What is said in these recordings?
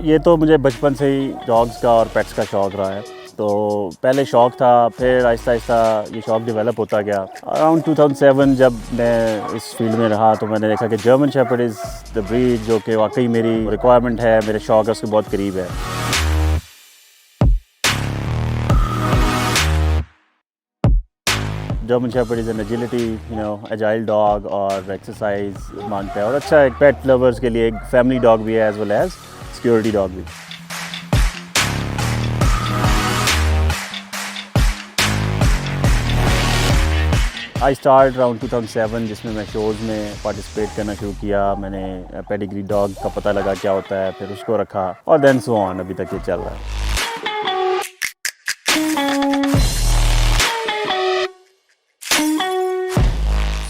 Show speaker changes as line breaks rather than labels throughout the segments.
ये तो मुझे बचपन से ही डॉग्स का और पेट्स का शौक़ रहा है। तो पहले शौक़ था, फिर आहिस्ता आहिस्ता ये शौक़ डेवलप होता गया। अराउंड 2007 जब मैं इस फील्ड में रहा तो मैंने देखा कि German shepherd is the breed जो कि वाकई मेरी रिक्वायरमेंट है, मेरे शौक़ है, उसके बहुत करीब है। German shepherd is an agility agile dog और एक्सरसाइज मांगता है और अच्छा एक पेट लवर्स के लिए एक फैमिली डॉग भी है as well as security dog भी। आई स्टार्ट अराउंड 2007 जिसमें मैं शोज़ में पार्टिसिपेट करना शुरू किया। मैंने पेडिग्री डॉग का पता लगा क्या होता है, फिर उसको रखा और देन सो ऑन अभी तक ये चल रहा है।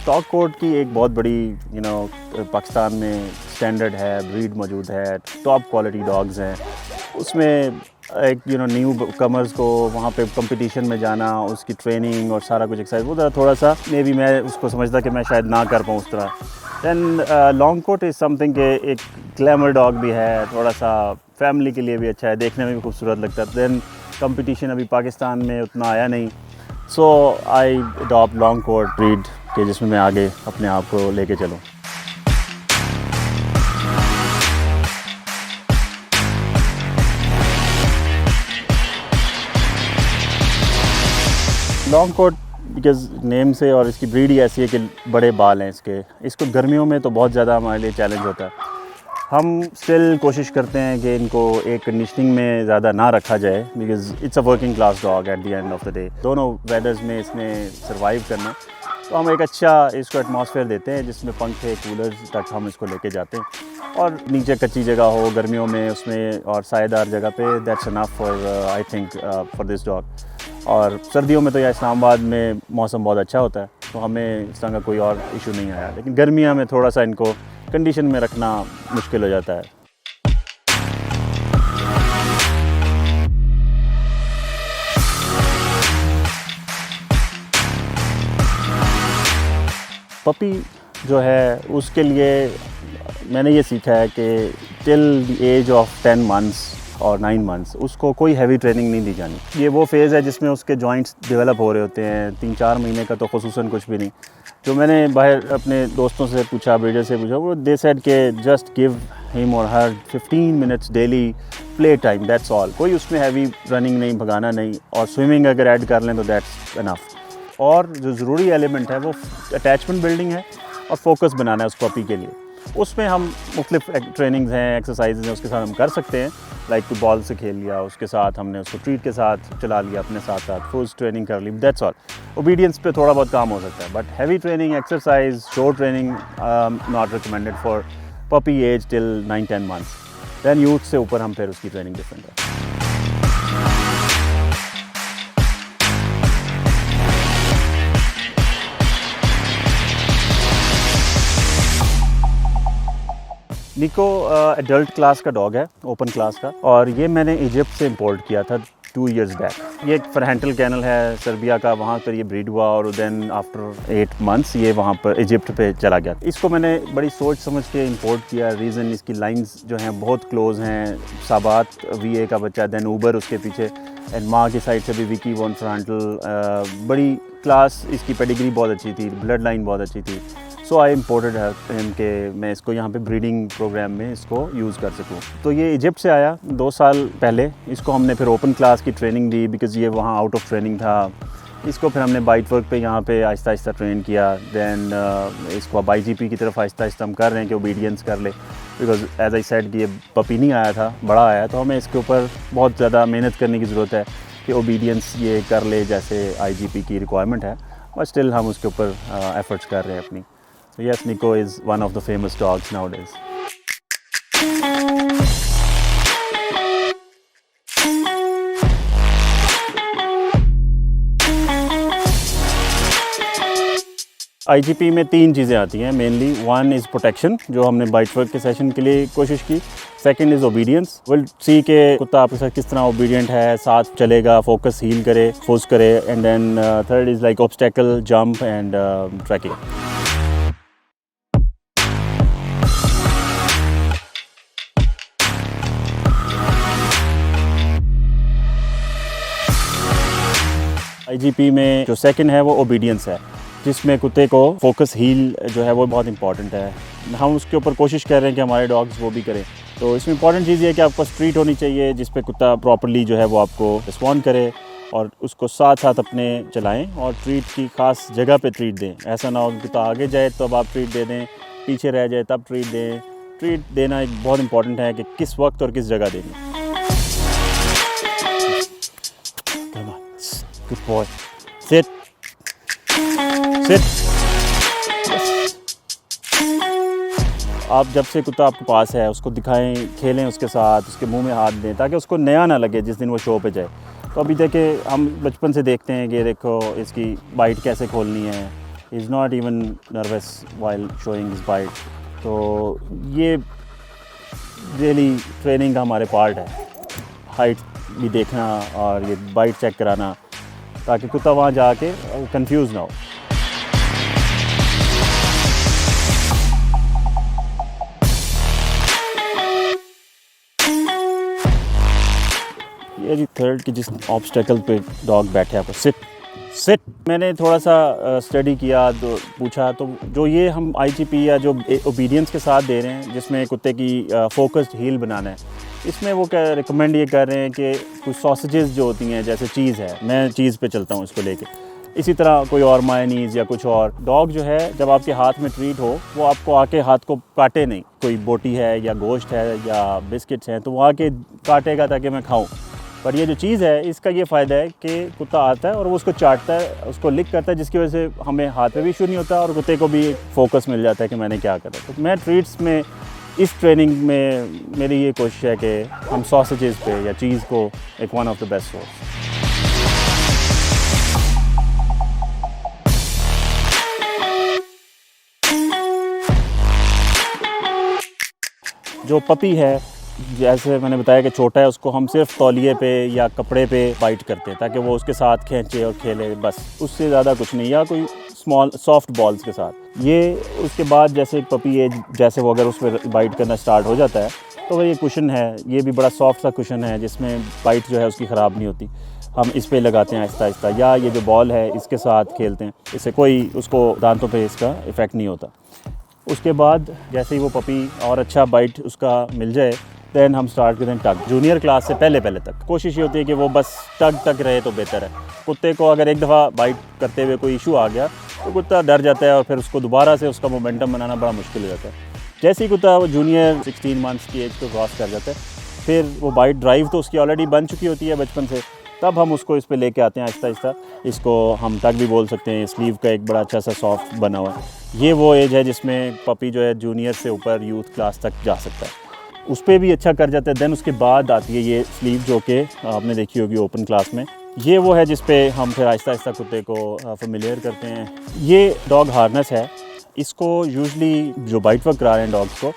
स्टॉक कोड की एक बहुत बड़ी पाकिस्तान में स्टैंडर्ड है, ब्रीड मौजूद है, टॉप क्वालिटी डॉग्स हैं। उसमें एक न्यू कमर्स को वहाँ पे कंपटीशन में जाना, उसकी ट्रेनिंग और सारा कुछ एक्सरसाइज वो थोड़ा सा मे बी मैं उसको समझता कि मैं शायद ना कर पाऊँ उस तरह। Then long coat is something के एक ग्लैमर डॉग भी है, थोड़ा सा फैमिली के लिए भी अच्छा है, देखने में भी खूबसूरत लगता है। दैन कंपटीशन अभी पाकिस्तान में उतना आया नहीं, सो आई अडॉप्ट लॉन्ग कोट ब्रीड के जिसमें मैं आगे अपने आप को लेके चलूँ। लॉन्ग कोट बिकॉज़ नेम से और इसकी ब्रीड ही ऐसी है कि बड़े बाल हैं इसको गर्मियों में तो बहुत ज़्यादा हमारे लिए चैलेंज होता है। हम स्टिल कोशिश करते हैं कि इनको एक कंडीशनिंग में ज़्यादा ना रखा जाए because it's a working class dog at the end of the day. दोनों वेदर्स में इसने सर्वाइव करना, तो हम एक अच्छा इसको एटमॉस्फेयर देते हैं जिसमें पंखे कूलर्स तक हम इसको लेके जाते हैं और नीचे कच्ची जगह हो गर्मियों में उसमें और सायेदार जगह पे, that's enough for I think for this dog. और सर्दियों में तो या इस्लामाबाद में मौसम बहुत अच्छा होता है तो हमें इस तरह का कोई और इशू नहीं आया, लेकिन गर्मियों में थोड़ा सा इनको कंडीशन में रखना मुश्किल हो जाता है। पपी जो है उसके लिए मैंने ये सीखा है कि till the age of 10 months और 9 मंथ्स उसको कोई हैवी ट्रेनिंग नहीं दी जानी। ये वो फेज़ है जिसमें उसके जॉइंट्स डेवलप हो रहे होते हैं, 3-4 महीने का तो खुसूसन कुछ भी नहीं। जो मैंने बाहर अपने दोस्तों से पूछा, ब्रीडर से पूछा, वो दे सेड के जस्ट गिव हिम और हर 15 minutes daily play time, that's all. कोई उसमें हैवी रनिंग नहीं, भगाना नहीं, और स्विमिंग अगर ऐड कर लें तो दैट्स इनफ। और जो ज़रूरी एलिमेंट है वो अटैचमेंट बिल्डिंग है और फोकस बनाना है उस पपी के लिए। उसमें हम मुख्तलिफ ट्रेनिंग्स हैं, एक्सरसाइजेज हैं, उसके साथ हम कर सकते हैं। लाइक कोई बॉल से खेल लिया, उसके साथ हमने उसको ट्रीट के साथ चला लिया, अपने साथ साथ फुल ट्रेनिंग कर ली, दैट्स ऑल। ओबीडियंस पे थोड़ा बहुत काम हो सकता है, but heavy training, exercise, show training not recommended for puppy age till 9-10 months. Then youth से ऊपर हम फिर उसकी ट्रेनिंग डिफरेंट है। निको एडल्ट क्लास का डॉग है, ओपन क्लास का, और ये मैंने इजिप्ट से इंपोर्ट किया था 2 इयर्स बैक। ये एक फ्रेंटल कैनल है सर्बिया का, वहाँ पर ये ब्रीड हुआ और देन आफ्टर 8 मंथ्स ये वहाँ पर इजिप्ट पे चला गया। इसको मैंने बड़ी सोच समझ के इंपोर्ट किया। रीज़न इसकी लाइंस जो हैं बहुत क्लोज हैं। साबात VA का बच्चा, देन ऊबर उसके पीछे, एंड माँ की साइड से भी विकी वन फ्रंटल, बड़ी क्लास, इसकी पेडिग्री बहुत अच्छी थी, ब्लड लाइन बहुत अच्छी थी। सो आई इम्पोर्टेड हिम के मैं इसको यहाँ पे ब्रीडिंग प्रोग्राम में इसको यूज़ कर सकूँ। तो ये इजिप्ट से आया 2 साल पहले। इसको हमने फिर ओपन क्लास की ट्रेनिंग दी बिकॉज़ ये वहाँ आउट ऑफ ट्रेनिंग था। इसको फिर हमने बाइट वर्क पे यहाँ पे आहिस्ता आहिस्ता ट्रेन किया। दैन इसको अब IGP की तरफ आहिस्ता आहिस्ता हम कर रहे हैं कि ओबीडियंस कर ले, बिकॉज़ एज आई सेड कि ये पपी नहीं आया था, बड़ा आया, तो हमें इसके ऊपर बहुत ज़्यादा मेहनत करने की ज़रूरत है कि ओबीडियंस ये कर ले जैसे IGP की रिक्वायरमेंट है, बट स्टिल हम उसके ऊपर एफर्ट्स कर रहे हैं अपनी। So yes, Nico is one of the famous dogs nowadays. IGP में 3 चीज़ें आती हैं मेनली। 1 इज़ प्रोटेक्शन, जो हमने बाइट वर्क के सेशन के लिए कोशिश की। Second is obedience, will see के कुत्ता आपके साथ किस तरह ओबीडियंट है, साथ चलेगा, फोकस हील करे, फोर्स करे। And then third is like obstacle, jump and tracking. IGP में जो सेकंड है वो ओबीडियंस है, जिसमें कुत्ते को फोकस हील जो है वो बहुत इंपॉर्टेंट है। हम उसके ऊपर कोशिश कर रहे हैं कि हमारे डॉग्स वो भी करें। तो इसमें इंपॉर्टेंट चीज़ ये है कि आपको ट्रीट होनी चाहिए जिस पे कुत्ता प्रॉपर्ली जो है वो आपको रिस्पॉन्ड करे, और उसको साथ साथ अपने चलाएं, और ट्रीट की ख़ास जगह पे ट्रीट दें। ऐसा ना हो कि कुत्ता आगे जाए तो अब आप ट्रीट दे दें, पीछे रह जाए तब ट्रीट दें। ट्रीट देना एक बहुत इंपॉर्टेंट है कि किस वक्त और किस जगह देनी। Good boy, sit sit. आप जब से कुत्ता आपके पास है उसको दिखाएं, खेलें उसके साथ, उसके मुंह में हाथ दें ताकि उसको नया ना लगे जिस दिन वो शो पे जाए। तो अभी देखें, हम बचपन से देखते हैं कि देखो इसकी बाइट कैसे खोलनी है। Is not even nervous while showing his bite. तो ये रियली ट्रेनिंग का हमारे पार्ट है, हाइट भी देखना और ये बाइट चेक कराना, ताकि कुत्ता वहाँ जाके कंफ्यूज ना हो। ये जी थर्ड की जिस ऑब्स्टेकल पे डॉग बैठे आपको सिट सिट। मैंने थोड़ा सा स्टडी किया तो पूछा, तो जो ये हम IGP या जो ओबीडियंस के साथ दे रहे हैं जिसमें कुत्ते की फोकस्ड हील बनाना है, इसमें वो क्या रिकमेंड ये कर रहे हैं कि कुछ सॉसेजेस जो होती हैं, जैसे चीज़ है, मैं चीज़ पे चलता हूँ इसको लेके, इसी तरह कोई और मायोनीज़ या कुछ और। डॉग जो है जब आपके हाथ में ट्रीट हो वो आपको आके हाथ को काटे नहीं। कोई बोटी है या गोश्त है या बिस्किट्स हैं तो वो आके काटेगा ताकि मैं खाऊँ। पर ये जो चीज़ है इसका ये फ़ायदा है कि कुत्ता आता है और वो उसको चाटता है, उसको लिक करता है, जिसकी वजह से हमें हाथ पे भी इशू नहीं होता और कुत्ते को भी फोकस मिल जाता है कि मैंने क्या करा। तो मैं ट्रीट्स में, इस ट्रेनिंग में मेरी ये कोशिश है कि हम सॉसेजेस पे या चीज़ को एक one of the best source. जो पपी है, जैसे मैंने बताया कि छोटा है, उसको हम सिर्फ तौलिए पे या कपड़े पे बाइट करते हैं ताकि वो उसके साथ खींचे और खेले, बस उससे ज़्यादा कुछ नहीं, या कोई स्मॉल सॉफ्ट बॉल्स के साथ। ये उसके बाद जैसे पपी एज, जैसे वो अगर उस पर बाइट करना स्टार्ट हो जाता है तो वो ये कुशन है, ये भी बड़ा सॉफ्ट सा कुशन है जिसमें बाइट जो है उसकी ख़राब नहीं होती। हम इस पे लगाते हैं आहिस्ता आहिस्ता, या ये जो बॉल है इसके साथ खेलते हैं, इससे कोई उसको दांतों पे इसका इफ़ेक्ट नहीं होता। उसके बाद जैसे ही वो पपी और अच्छा बाइट उसका मिल जाए, दैन हम स्टार्ट करते हैं टग। जूनियर क्लास से पहले तक कोशिश ये होती है कि वो बस टग तक रहे तो बेहतर है। कुत्ते को अगर एक दफ़ा बाइट करते हुए कोई इशू आ गया तो कुत्ता डर जाता है और फिर उसको दोबारा से उसका मोमेंटम बनाना बड़ा मुश्किल हो जाता है। जैसे ही कुत्ता वो जूनियर 16 मंथ्स की एज को क्रॉस कर जाता है, फिर वो बाइट ड्राइव तो उसकी ऑलरेडी बन चुकी होती है बचपन से, तब हम उसको इस पे लेके आते हैं आहिस्ता आहिस्ता। इसको हम टग भी बोल सकते हैं, स्लीव का एक बड़ा अच्छा सा सॉफ्ट बना हुआ है। ये वो एज है जिसमें पपी जो है जूनियर से ऊपर यूथ क्लास तक जा सकता है, उस पर भी अच्छा कर जाता है। देन उसके बाद आती है ये स्लीव, जो कि आपने देखी होगी ओपन क्लास में। ये वो है जिस पे हम फिर आहिस्ता आहिस्ता कुत्ते को फेमिलियर करते हैं। ये डॉग हार्नेस है, इसको यूजुअली जो बाइट वर्क करा रहे हैं डॉग्स को,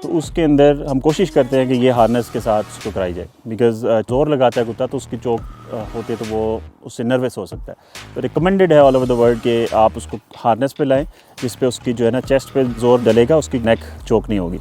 तो उसके अंदर हम कोशिश करते हैं कि ये हार्नेस के साथ उसको कराई जाए, बिकॉज़ जोर लगाता है कुत्ता तो उसकी चोक होती है तो वो उससे नर्वस हो सकता है। तो रिकमेंडेड है ऑल ओवर द वर्ल्ड कि आप उसको हार्नेस पे लाएं जिस पे उसकी जो है ना चेस्ट पे जोर डलेगा, उसकी नेक चोक नहीं होगी।